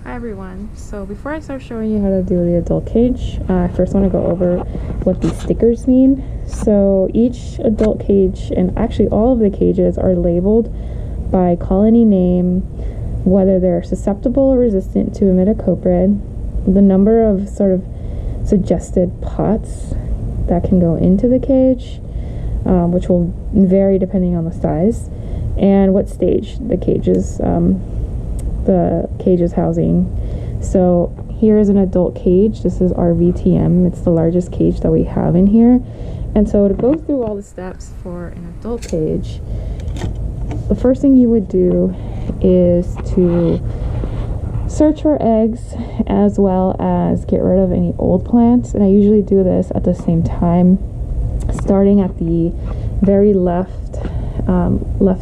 Hi everyone. So before I start showing you how to do the adult cage, I first want to go over what these stickers mean. So each adult cage, and actually all of the cages, are labeled by colony name, whether they're susceptible or resistant to imidacloprid, the number of sort of suggested pots that can go into the cage, which will vary depending on the size, and what stage the cage is housing. So here is an adult cage. This is our VTM. It's the largest cage that we have in here. And so to go through all the steps for an adult cage, the first thing you would do is to search for eggs, as well as get rid of any old plants. And I usually do this at the same time, starting at the very left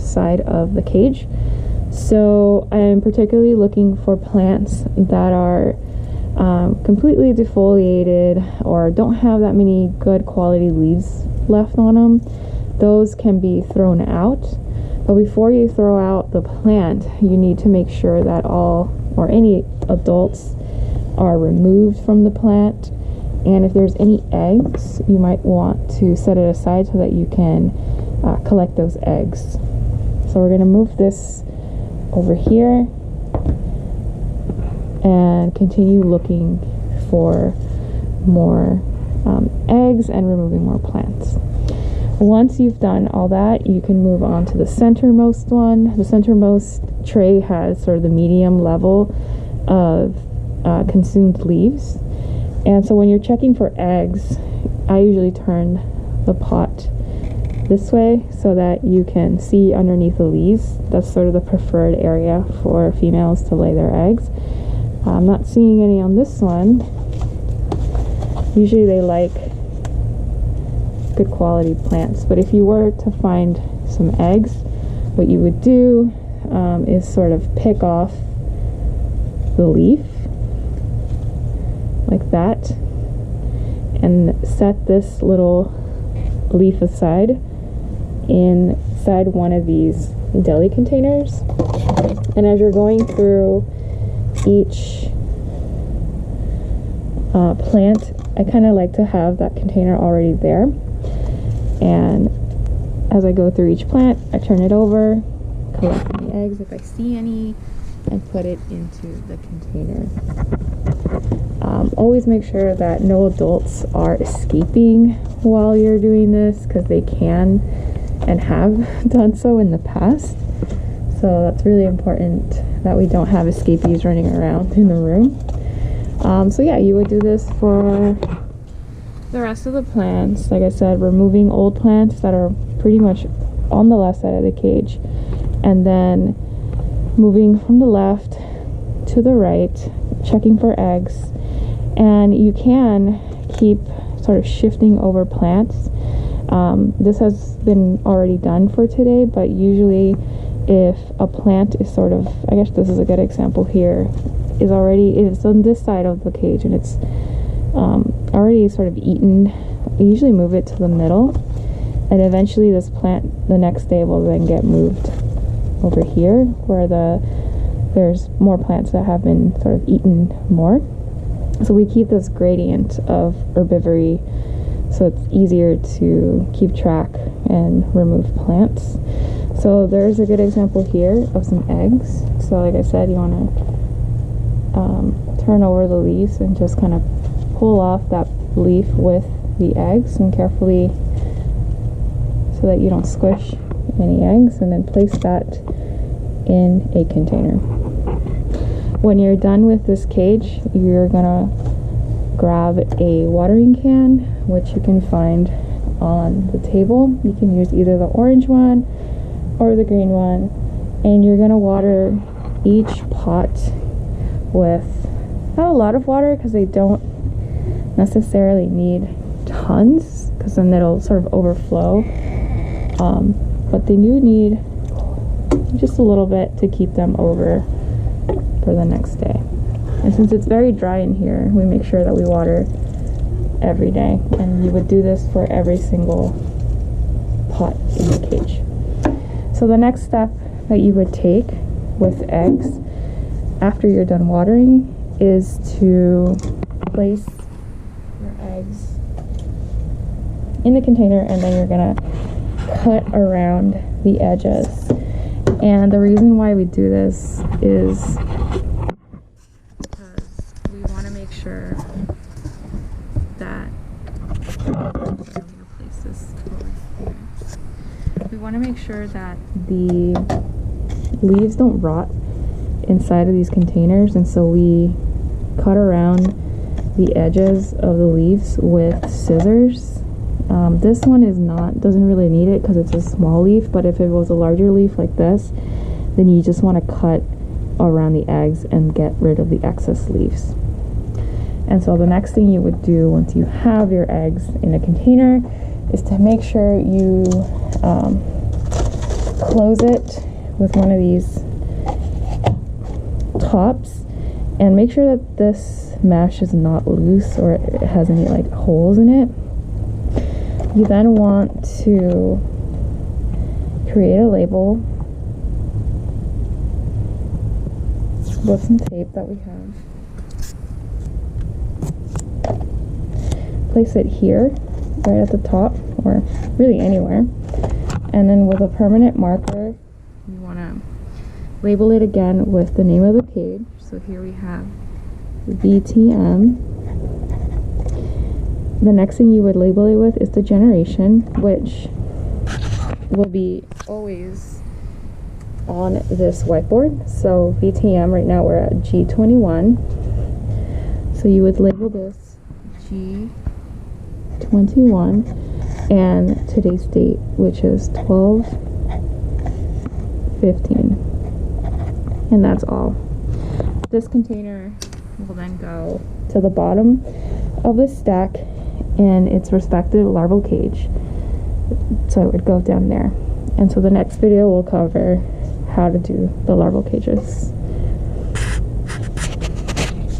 side of the cage. So I'm particularly looking for plants that are completely defoliated or don't have that many good quality leaves left on them. Those can be thrown out. But before you throw out the plant, you need to make sure that all or any adults are removed from the plant. And if there's any eggs, you might want to set it aside so that you can collect those eggs. So we're going to move this over here and continue looking for more eggs and removing more plants. Once you've done all that, you can move on to the centermost one. The centermost tray has sort of the medium level of consumed leaves. And so when you're checking for eggs, I usually turn the pot this way so that you can see underneath the leaves. That's sort of the preferred area for females to lay their eggs. I'm not seeing any on this one. Usually they like good quality plants, but if you were to find some eggs, what you would do is sort of pick off the leaf like that and set this little leaf aside inside one of these deli containers. And as you're going through each plant, I kind of like to have that container already there. And as I go through each plant, I turn it over, collect any eggs if I see any, and put it into the container. Always make sure that no adults are escaping while you're doing this, because they can and have done so in the past. So that's really important that we don't have escapees running around in the room. So yeah, you would do this for the rest of the plants. Like I said, removing old plants that are pretty much on the left side of the cage, and then moving from the left to the right, checking for eggs. And you can keep sort of shifting over plants. This has been already done for today, but usually if a plant is sort of, I guess this is a good example here, it's on this side of the cage and it's already sort of eaten, I usually move it to the middle, and eventually this plant the next day will then get moved over here where there's more plants that have been sort of eaten more. So we keep this gradient of herbivory so it's easier to keep track and remove plants. So there's a good example here of some eggs. So like I said, you want to turn over the leaves and just kind of pull off that leaf with the eggs, and carefully so that you don't squish any eggs, and then place that in a container. When you're done with this cage, you're gonna grab a watering can, which you can find on the table. You can use either the orange one or the green one, and you're gonna water each pot with not a lot of water, because they don't necessarily need tons, because then it'll sort of overflow, but they do need just a little bit to keep them over for the next day. And since it's very dry in here, we make sure that we water every day, and you would do this for every single pot in the cage. So the next step that you would take with eggs after you're done watering is to place your eggs in the container, and then you're gonna cut around the edges. And the reason why we do this is because we want to make sure that the leaves don't rot inside of these containers, and so we cut around the edges of the leaves with scissors. This one doesn't really need it because it's a small leaf, but if it was a larger leaf like this, then you just want to cut around the eggs and get rid of the excess leaves. And so the next thing you would do once you have your eggs in a container is to make sure you close it with one of these tops, and make sure that this mesh is not loose or it has any like holes in it. You then want to create a label with some tape that we have. Place it here, right at the top, or really anywhere. And then with a permanent marker, you want to label it again with the name of the page. So here we have VTM. The next thing you would label it with is the generation, which will be always on this whiteboard. So VTM, right now we're at G21. So you would label this G21 and today's date, which is 12/15. And that's all. This container will then go to the bottom of the stack in its respective larval cage. So it would go down there. And so the next video will cover how to do the larval cages.